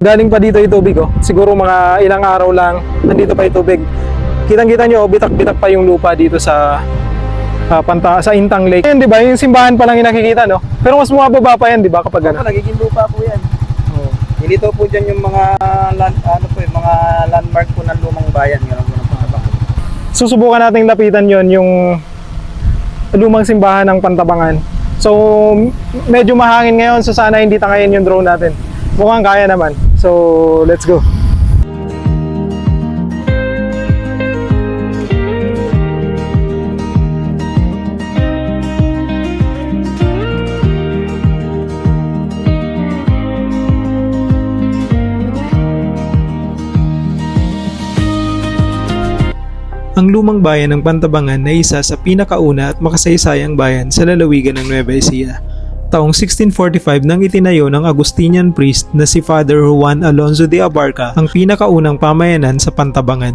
Galing pa dito yung tubig, oh. Siguro mga ilang araw lang, nandito pa yung tubig. Kitang-kita nyo, bitak-bitak pa yung lupa dito sa sa Intang Lake. Ayun, di ba? Yung simbahan pa lang yung nakikita, no? Pero mas bumababa pa yan, di ba? Kapag ano? Nagiging lupa po yan. Oh. Nilito po dyan yung mga mga landmark po ng lumang bayan. Yun ang Pantabangan. Susubukan nating lapitan yon yung lumang simbahan ng Pantabangan. So, medyo mahangin ngayon, so sana hindi tangayin yung drone natin. Mukhang kaya naman. So, let's go. Ang lumang bayan ng Pantabangan ay isa sa pinakauna at makasaysayang bayan sa lalawigan ng Nueva Ecija. Taong 1645 nang itinayo ng Agustinian priest na si Father Juan Alonso de Abarca ang pinakaunang pamayanan sa Pantabangan.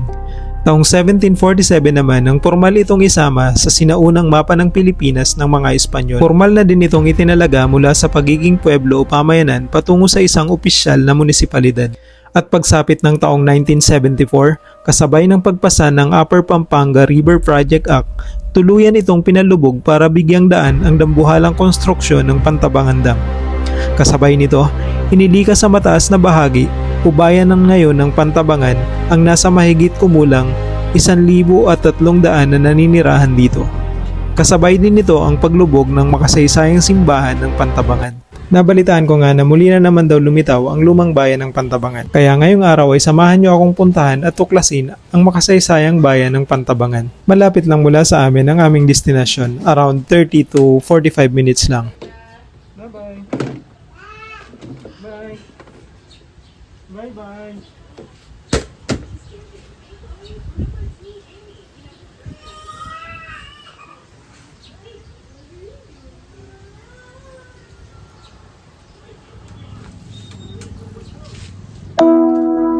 Taong 1747 naman nang formal itong isama sa sinaunang mapa ng Pilipinas ng mga Espanyol. Formal na din itong itinalaga mula sa pagiging pueblo o pamayanan patungo sa isang opisyal na munisipalidad. At pagsapit ng taong 1974, kasabay ng pagpasa ng Upper Pampanga River Project Act, tuluyan itong pinalubog para bigyang daan ang dambuhalang konstruksyon ng Pantabangan Dam. Kasabay nito, inilika sa mataas na bahagi o bayan ng ngayon ng Pantabangan ang nasa mahigit kumulang 1,300 na naninirahan dito. Kasabay din nito ang paglubog ng makasaysayang simbahan ng Pantabangan. Nabalitaan ko nga na muli na naman daw lumitaw ang lumang bayan ng Pantabangan. Kaya ngayong araw ay samahan niyo akong puntahan at tuklasin ang makasaysayang bayan ng Pantabangan. Malapit lang mula sa amin ang aming destinasyon, around 30 to 45 minutes lang. Bye-bye. Bye. Bye-bye.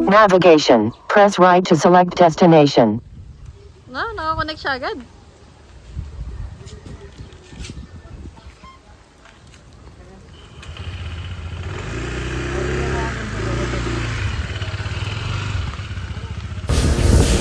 Navigation. Press right to select destination. Nakakonect siya agad.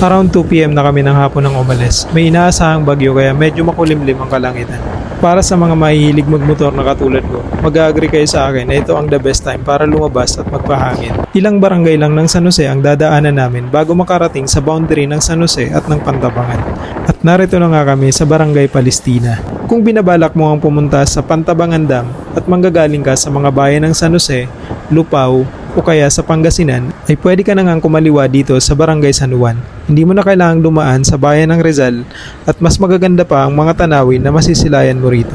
Around 2 PM na kami ng hapon ng umalis. May inaasahang bagyo kaya medyo makulimlim ang kalangitan. Para sa mga mahihilig magmotor na katulad ko, mag-agree kayo sa akin na ito ang the best time para lumabas at magpahangin. Ilang barangay lang ng San Jose ang dadaanan namin bago makarating sa boundary ng San Jose at ng Pantabangan. At narito na nga kami sa Barangay Palestina. Kung binabalak mo ang pumunta sa Pantabangan Dam at manggagaling ka sa mga bayan ng San Jose, Lupao, o kaya sa Pangasinan, ay pwede ka na ngang kumaliwa dito sa Barangay San Juan. Hindi mo na kailangang dumaan sa bayan ng Rizal at mas magaganda pa ang mga tanawin na masisilayan mo rito.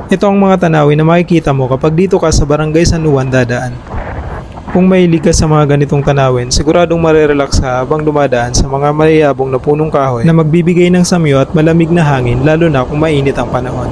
Ito ang mga tanawin na makikita mo kapag dito ka sa Barangay San Juan dadaan. Kung mahilig ka sa mga ganitong tanawin, siguradong marerelax ka habang dumadaan sa mga mayayabong na punong kahoy na magbibigay ng samyo at malamig na hangin lalo na kung mainit ang panahon.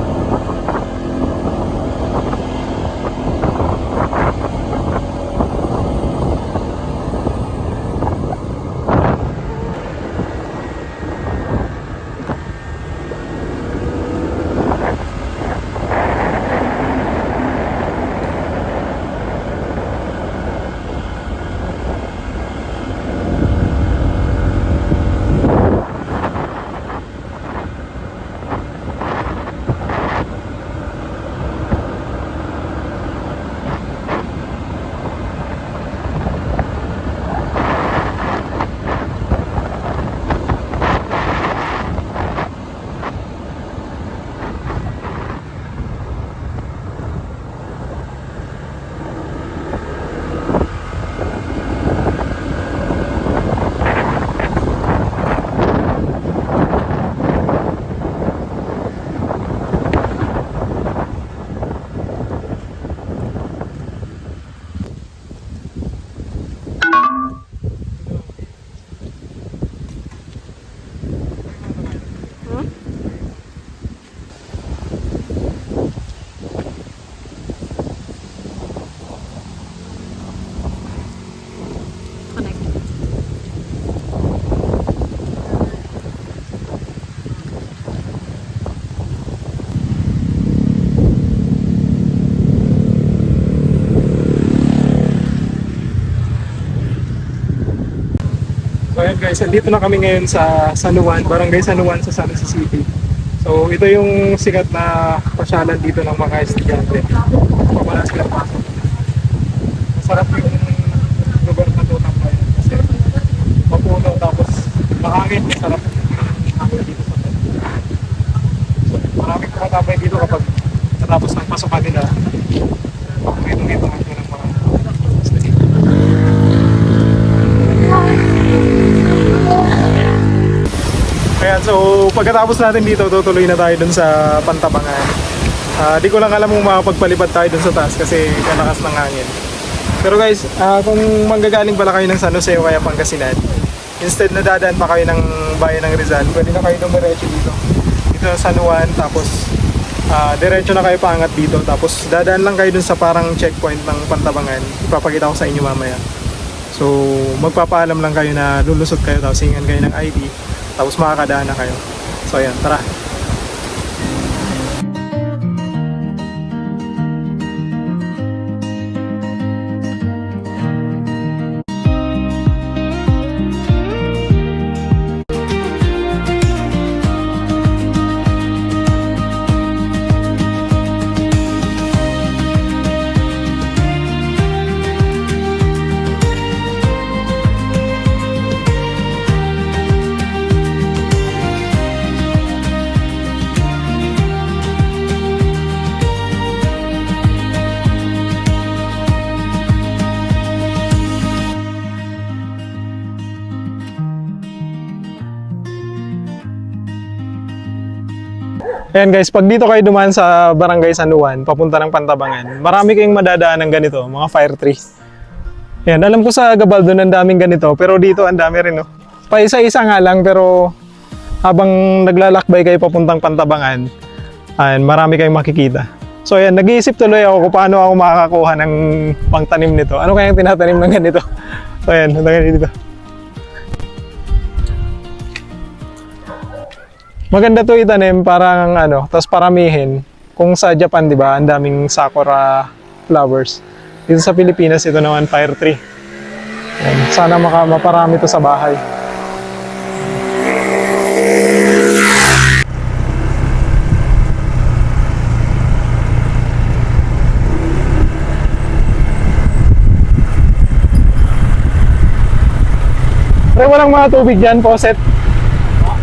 So ayan guys, andito na kami ngayon sa San Juan, Barangay San Juan sa San Jose City. So ito yung sikat na pasyalan dito ng mga estudyante. Pamalas sila pasok. Masarap yung lugar na to tambay kasi mapuno tapos mahangin, masarap yung hangin dito sa tayo. So maraming tumatambay dito kapag natapos ng pasokan nila. Dito nga ng mga estudyante. Ayan, so pagkatapos natin dito, tutuloy na tayo dun sa Pantabangan. Di ko lang alam kung makapagpalipad tayo dun sa taas kasi kalakas ng hangin. Pero guys, kung manggagaling pala kayo ng San Jose o kaya Pangasinan, instead na dadaan pa kayo ng bayan ng Rizal, pwede na kayo dumiretso dito. Dito sa San Juan, tapos diretso na kayo paangat dito. Tapos dadaan lang kayo dun sa parang checkpoint ng Pantabangan. Ipapakita ko sa inyo mamaya. So magpapaalam lang kayo na lulusot kayo, tapos hingan kayo ng ID. Tapos makakadaan na kayo. So ayan, tara. Ayan guys, pag dito kayo dumaan sa Barangay San Juan, papunta ng Pantabangan, marami kayong madadaan ng ganito, mga fire trees. Ayan, alam ko sa Gabaldon ang daming ganito, pero dito ang dami rin, no? Paisa-isa nga lang, pero habang naglalakbay kayo papuntang Pantabangan, ayan, marami kayong makikita. So ayan, nag-iisip tuloy ako kung paano ako makakakuha ng pangtanim nito. Ano kayang tinatanim ng ganito? So ayan, dito. Maganda to itanim parang tapos paramihin. Kung sa Japan, 'di ba, ang daming sakura flowers. Dito sa Pilipinas ito naman fire tree. Ayan, sana maparami to sa bahay. Pero walang mga tubig dyan, faucet.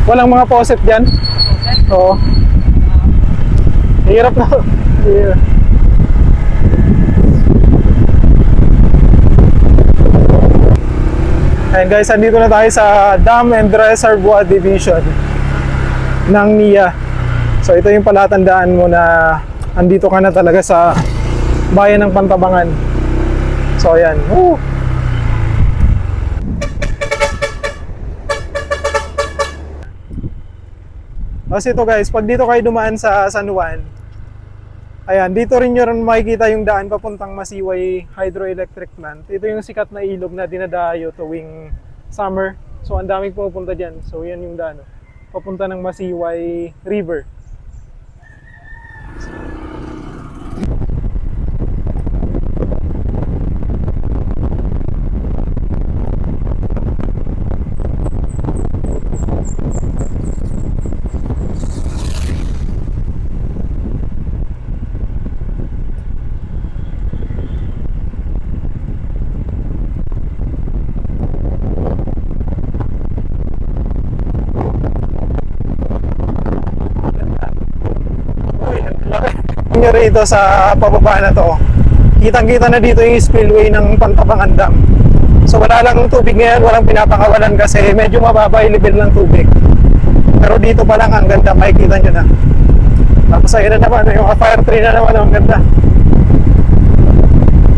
Walang mga faucet dyan. Oo. Hirap na. Yeah. Ayan guys, andito na tayo sa Dam and Reservoir Division ng NIA. So ito yung palatandaan mo na andito ka na talaga sa bayan ng Pantabangan. So ayan. Woo! Kasi ito guys, pag dito kayo dumaan sa San Juan, ayan, dito rin nyo rin makikita yung daan papuntang Masiway Hydroelectric Plant. Ito yung sikat na ilog na dinadayo tuwing summer. So ang daming pupunta dyan. So yan yung daan, papunta ng Masiway River. Nyo rito sa pababa na to, kitang-kita na dito yung spillway ng Pantabangan Dam. So wala lang tubig ngayon, walang pinapakawalan kasi medyo mababa yung level ng tubig. Pero dito pa lang ang ganda, makikita nyo na. Tapos ayun na naman, yung fire tree na naman, ang ganda.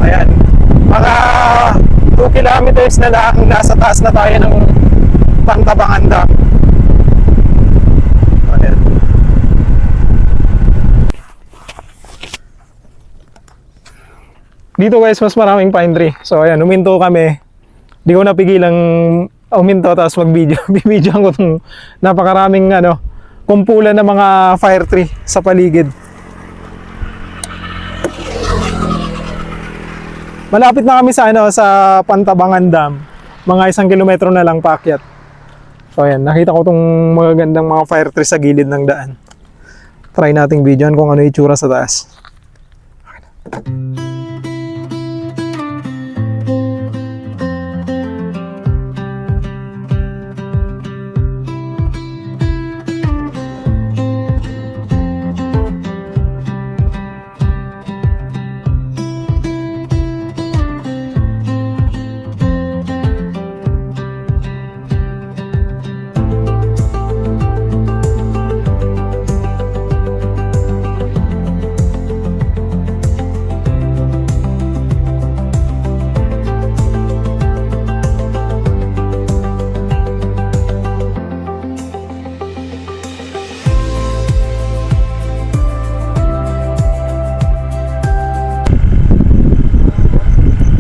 Ayan, mga 2 kilometers na lang, nasa taas na tayo ng Pantabangan Dam. Ayan. Dito guys, mas maraming pine tree. So ayan, uminto kami. Di ko napigilang uminto tapos mag-video. Bibidyoan ko itong napakaraming kumpulan ng mga fire tree sa paligid. Malapit na kami sa sa Pantabangan Dam. mga 1 kilometro na lang paakyat. So ayan, nakita ko tong magagandang mga fire trees sa gilid ng daan. Try nating videoan kung ano yung itsura sa taas.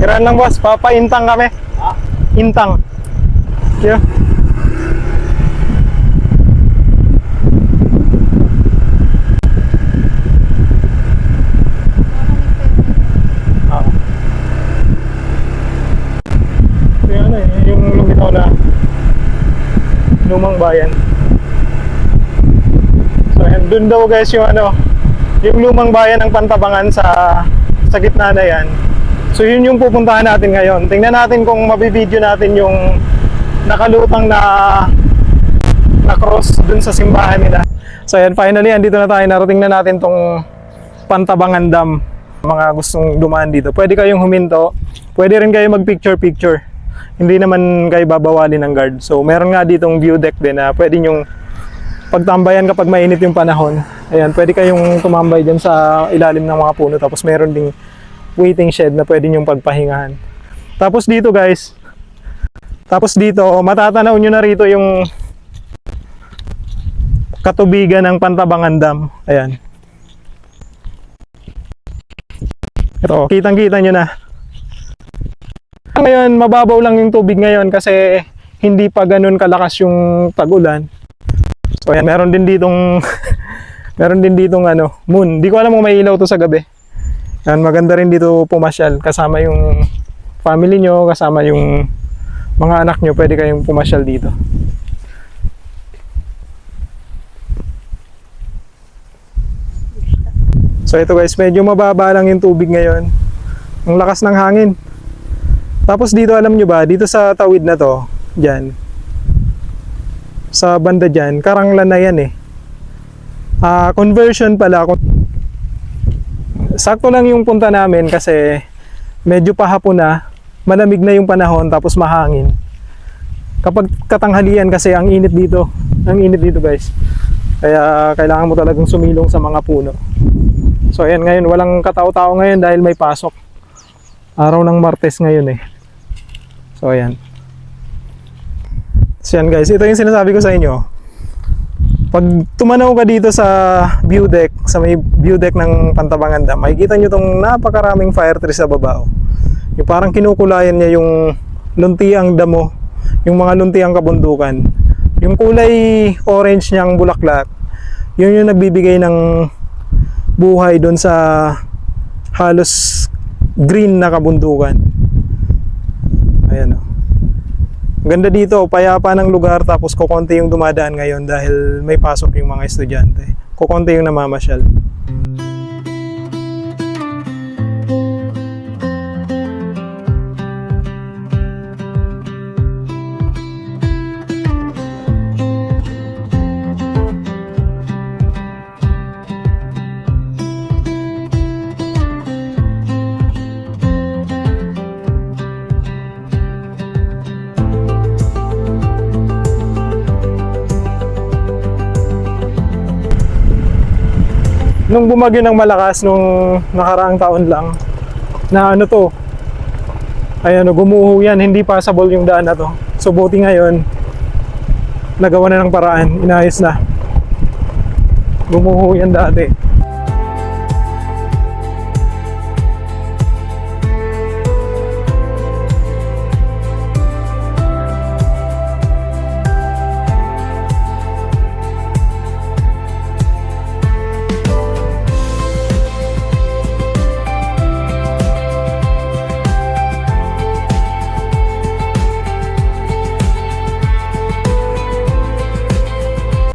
Kiran lang boss, papaintang kami. Ha? Intang. Yeah. Ah. Yung ano yung lumitaw na lumang bayan. So and dun daw guys yung yung lumang bayan ng Pantabangan sa gitna na yan. So yun yung pupuntahan natin ngayon. Tingnan natin kung mabibideo natin yung nakalutang na cross dun sa simbahan nila. So ayan, finally andito na tayo. Narating na natin tong Pantabangan Dam. Mga gustong dumaan dito, pwede kayong huminto. Pwede rin kayo mag picture. Hindi naman kayo babawalin ng guard. So meron nga ditong view deck din na pwede nyong pagtambayan kapag mainit yung panahon. Ayan, pwede kayong tumambay dyan sa ilalim ng mga puno. Tapos meron ding waiting shed na pwede nyong pagpahingahan. Tapos dito guys, matatanaw nyo na rito yung katubigan ng Pantabangan Dam. Ayan. Ito, kitang-kita nyo na. Ngayon, mababaw lang yung tubig ngayon kasi hindi pa ganun kalakas yung tag-ulan. So ayan, meron din ditong moon. Di ko alam kung may ilaw to sa gabi. Yan, maganda rin dito pumasyal kasama yung family nyo, kasama yung mga anak nyo, pwede kayong pumasyal dito. So ito guys, medyo mababa lang yung tubig ngayon. Ang lakas ng hangin. Tapos dito, alam nyo ba, dito sa tawid na to, dyan, sa banda dyan, Karanglan na yan eh. Conversion pala. Sakto lang yung punta namin kasi medyo pahapon na, malamig na yung panahon tapos mahangin. Kapag katanghalian kasi ang init dito guys. Kaya kailangan mo talagang sumilong sa mga puno. So ayan, ngayon walang katao-tao ngayon dahil may pasok. Araw ng Martes ngayon eh. So ayan. So yan guys, ito yung sinasabi ko sa inyo. Pag tumanaw ka dito sa view deck, sa may view deck ng Pantabangan Dam, makikita nyo itong napakaraming fire trees sa baba. Yung parang kinukulayan niya yung luntiang damo, yung mga luntiang kabundukan. Yung kulay orange niyang bulaklak, yun yung nagbibigay ng buhay doon sa halos green na kabundukan. Ayan o. Ganda dito, payapa ng lugar, tapos kukonti yung dumadaan ngayon dahil may pasok yung mga estudyante. Kukonti yung namamasyal. Nung bumagyo ng malakas nung nakaraang taon lang na gumuho yan, hindi passable yung daan na to. So buti ngayon nagawa na ng paraan, inayos na. Gumuho yan dati.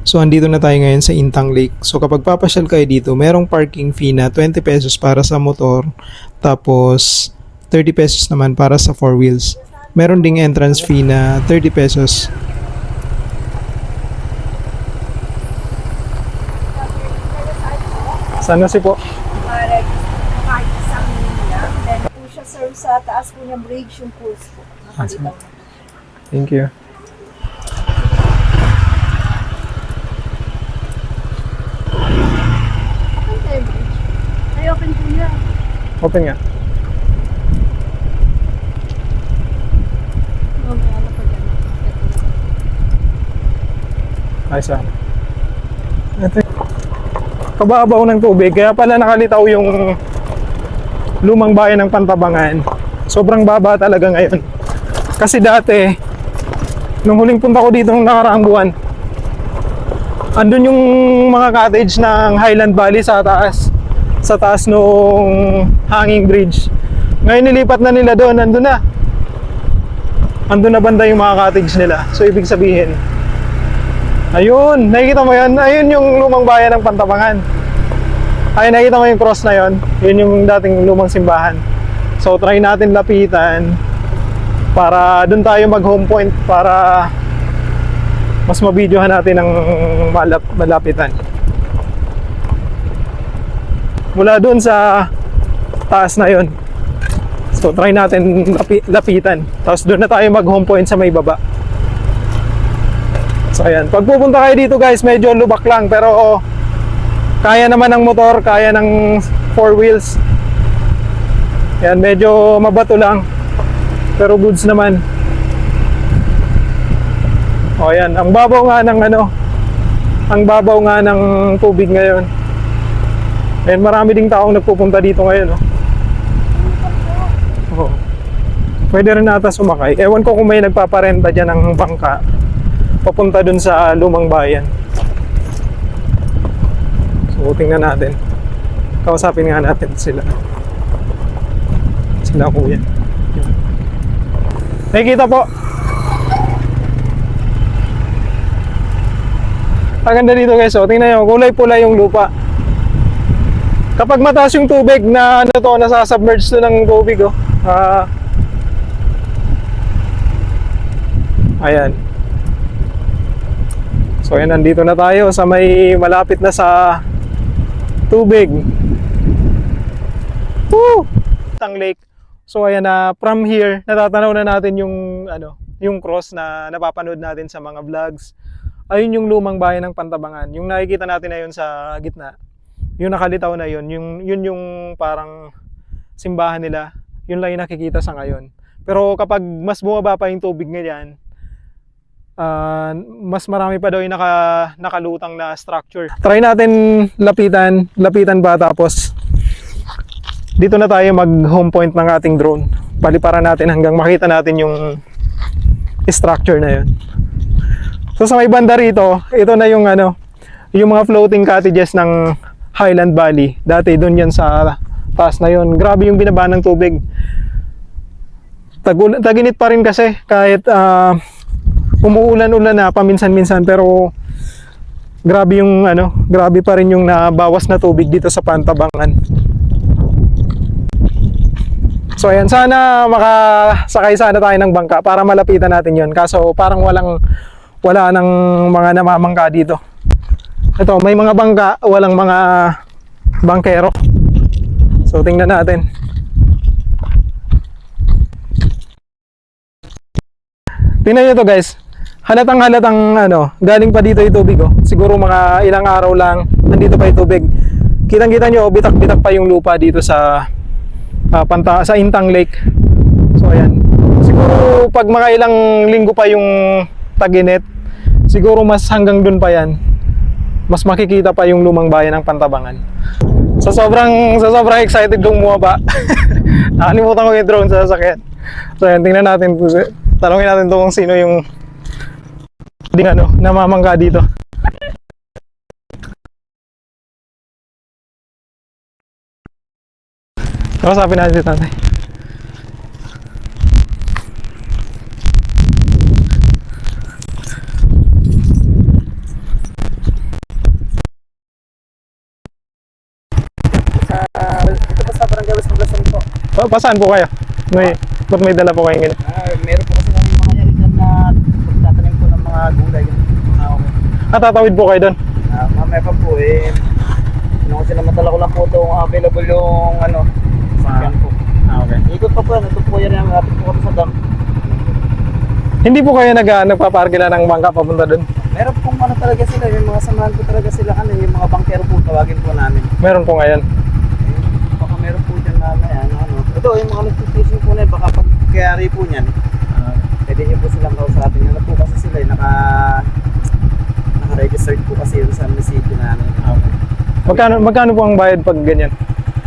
So andito na tayo ngayon sa Intang Lake. So kapag papasyal kayo dito, merong parking fee na 20 pesos para sa motor, tapos 30 pesos naman para sa 4 wheels. Meron ding entrance fee na 30 pesos. Sana si po. Para kahit isang nila. Then po siya sir sa taas po niya bridge yung pools po. Nakalitan. Thank you. Open tayo bridge. Ay, open po niya. Open nga. Mamaya na pag ano. Ay, sana. Ito. Kababaw ng tubig, kaya pala nakalitaw yung lumang bayan ng Pantabangan. Sobrang baba talaga ngayon. Kasi dati, nung huling punta ko dito nung nakaraang buwan, andun yung mga cottage ng Highland Valley sa taas. Sa taas nung hanging bridge. Ngayon nilipat na nila doon, andun na. Andun na banda yung mga cottage nila. So ibig sabihin, ayun, nakikita mo yan? Ayun yung lumang bayan ng Pantabangan. Ay, nakikita mo yung cross na yon? Yun yung dating lumang simbahan. So try natin lapitan para doon tayo mag home point para mas mabidyohan natin ang malapitan. Mula doon sa taas na yon. So try natin lapitan. Tapos doon na tayo mag home point sa may baba. So ayan, pag pupunta kayo dito guys, medyo lubak lang pero kaya naman ng motor, kaya ng 4 wheels. Ayan, medyo mabato lang pero goods naman. O ayan, ang babaw nga ng ang babaw nga ng tubig ngayon. Ayan, marami ding taong nagpupunta dito ngayon, oh. Pwede rin ata sumakay. Ewan ko kung may nagpaparenta dyan ng bangka papunta dun sa lumang bayan. So tingnan natin. Kausapin nga natin sila kuya. Nakikita po. Ang ganda dito guys, oh. Tingnan nyo, kulay pula yung lupa. Kapag mataas yung tubig na nasasubmerge to ng tubig, oh. Ayan. So ayan, nandito na tayo sa may malapit na sa tubig. Woo! Intang Lake. So ayan na, from here natatanaw na natin yung yung cross na napapanood natin sa mga vlogs. Ayun yung lumang bayan ng Pantabangan. Yung nakikita natin na yun sa gitna. Yung nakalitaw na yun, yun yung parang simbahan nila. Yun lang yung nakikita sa ngayon. Pero kapag mas bumaba pa yung tubig ngayon, mas marami pa daw yung nakalutang na structure. Try natin lapitan ba, tapos dito na tayo mag home point ng ating drone. Paliparan natin hanggang makita natin yung structure na yun. So sa may banda rito, ito na yung yung mga floating cottages ng Highland Valley. Dati doon yan sa taas na yun. Grabe yung binaba ng tubig. Taginit pa rin kasi kahit umuulan-ulan na paminsan-minsan, pero grabe yung grabe pa rin yung nabawas na tubig dito sa Pantabangan. So ayan, sana makasakay sana tayo ng bangka para malapitan natin yon. Kaso parang wala nang mga namamangka dito. Ito, may mga bangka, walang mga bangkero. So tingnan natin. Tingnan nyo to guys. Halatang galing pa dito yung tubig, oh. Siguro mga ilang araw lang nandito pa yung tubig. Kitang-kita nyo, bitak-bitak pa yung lupa dito sa sa Intang Lake. So ayan. Siguro pag mga ilang linggo pa yung tag-init, siguro mas hanggang dun pa yan. Mas makikita pa yung lumang bayan ng Pantabangan. Sa sobrang excited kong bumaba. Nakalimutan ko yung drone sa sasakyan. So ayan, tingnan natin. Tanungin natin kung sino yung namamangka dito. Kausapin natin si tatay. Pasaan po kayo? Ba't may dala po kayong ganyan? Meron po kasi kami mga yan dyan na pagtatanim po ng mga gulay. Okay. Tatawid po kayo doon? Mamaya pa po eh. Ano kasi naman talaga ko lang po itong available yung ano. Sakyan po. Okay. Ikot pa po yan. Ito po yan yung rapid po kami sa dam. Hindi po kayo nagpaparkila ng bangka papunta doon? Meron pong ano talaga sila. Yung mga samahan po talaga sila. Ano, yung mga bankero po tawagin po namin. Meron po ngayon. Baka meron po dyan mamaya. Ano. Ito yung mga notification po na yun. Baka pag kayari po niyan. Pwede nyo po silang kausapin. Ano po kasi sila naka-registered po kasi yun sa munisipyo namin. Magkano po ang bayad pag ganyan?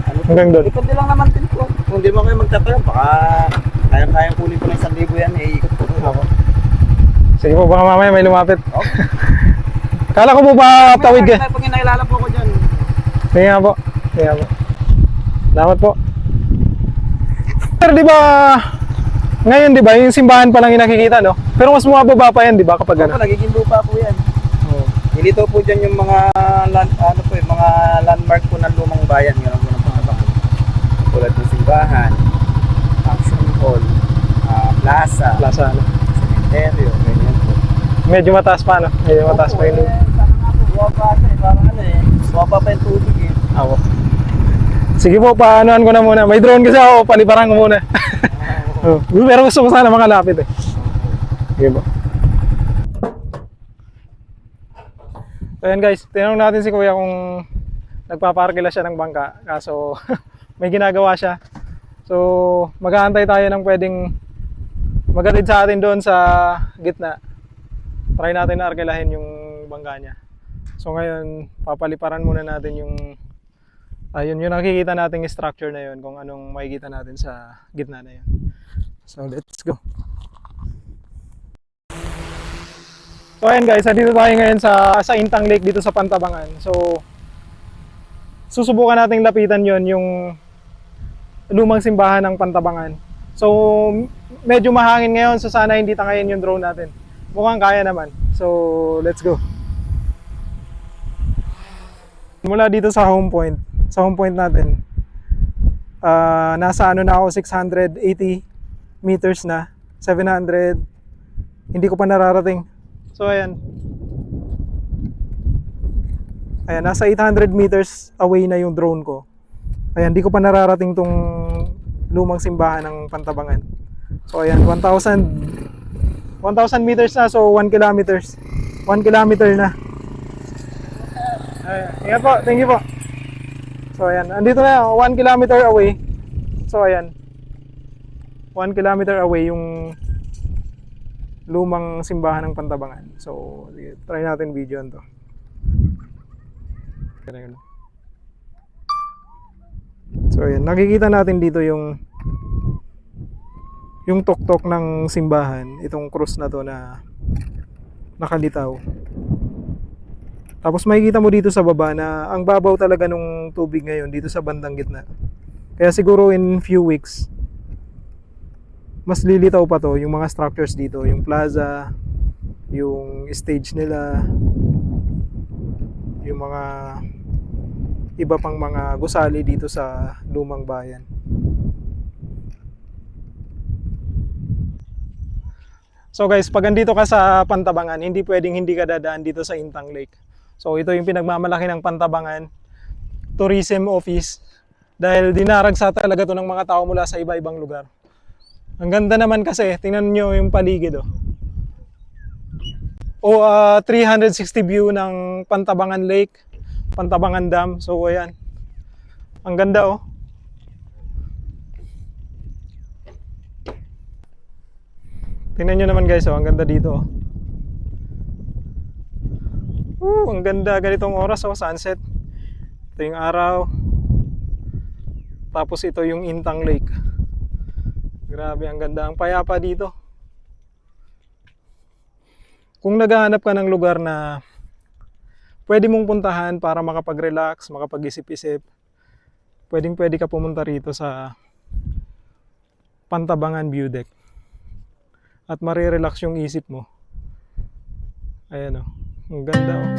Ano po? Hanggang doon? Depende lang naman din po. Kung di mo kayo magtatayo, baka kayang kunin po ng 1,000 yan, iikot po. Sige po, baka mamaya may lumapit. Okay. Kala ko po ba tawid kayo? Pag inailala po ko dyan. Sige nga po. Sige nga po. Salamat po. Pero di ba, ngayon di ba, yung simbahan pa lang yung nakikita, no? Pero mas bumababa pa yan, di ba, kapag Opo, ano? nagiging lupa po yan. Nilito po dyan yung mga yung mga landmark po ng lumang bayan, yun ang pangabang. Tulad ng simbahan, function hall, plaza, Ano? cemetery, ganyan po. Medyo mataas pa, no? Medyo mataas pa yun. Sana nga po, buwaba siya eh, parang ano eh, buwaba pa yung tubig eh. Ako. Sige po, paanoan ko na muna. May drone kasi ako, paliparan ko muna. Pero gusto ko sana makalapit eh. Sige po. So yan guys, tinanong natin si Kuya kung nagpaparkila siya ng bangka. Kaso may ginagawa siya. So mag-aantay tayo ng pwedeng magatid sa atin doon sa gitna. Try natin na arkilahin yung bangka niya. So ngayon, papaliparan muna natin yung ayun, yung nakikita nating structure na yun, kung anong makikita natin sa gitna na yun. So let's go. So ayan guys, dito tayo ngayon sa Intang Lake dito sa Pantabangan. So susubukan nating lapitan yon yung lumang simbahan ng Pantabangan. So medyo mahangin ngayon, so sana hindi tangayin yung drone natin. Mukhang kaya naman. So let's go. Mula dito sa home point natin, nasa ano na ako, 680 meters na, 700, hindi ko pa nararating. So ayan, nasa 800 meters away na yung drone ko. Ayan, hindi ko pa nararating tong lumang simbahan ng Pantabangan. So ayan, 1,000 meters na, so 1 kilometers, 1 kilometer na. Ingat po, thank you po. So ayan, andito na, 1 kilometer away. So ayan, 1 kilometer away yung lumang simbahan ng Pantabangan. So try natin video to. So ayan, nakikita natin dito yung tuktok ng simbahan, itong cross na to na nakalitaw. Tapos makikita mo dito sa baba na ang babaw talaga nung tubig ngayon dito sa bandang gitna. Kaya siguro in few weeks mas lilitaw pa to, yung mga structures dito, yung plaza, yung stage nila, yung mga iba pang mga gusali dito sa lumang bayan. So guys, pag andito ka sa Pantabangan, hindi pwedeng hindi ka dadaan dito sa Intang Lake. So ito yung pinagmamalaki ng Pantabangan Tourism Office, dahil dinaragsa talaga to ng mga tao mula sa iba-ibang lugar. Ang ganda naman kasi, tingnan nyo yung paligid oh. 360 view ng Pantabangan Lake, Pantabangan Dam. So ayan, ang ganda oh. Tingnan nyo naman guys, ang ganda dito oh. Ang ganda ganitong oras sunset. Ito yung araw. Tapos ito yung Intang Lake. Grabe, ang ganda, ang payapa dito. Kung naghahanap ka ng lugar na pwede mong puntahan para makapag-relax, makapag-isip-isip, pwede ka pumunta rito sa Pantabangan View Deck. At marirelax yung isip mo. Ayan oh, ang ganda oh.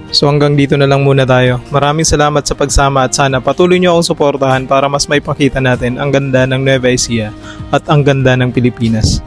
So hanggang dito na lang muna tayo. Maraming salamat sa pagsama at sana patuloy nyo akong suportahan para mas maipakita natin ang ganda ng Nueva Ecija at ang ganda ng Pilipinas.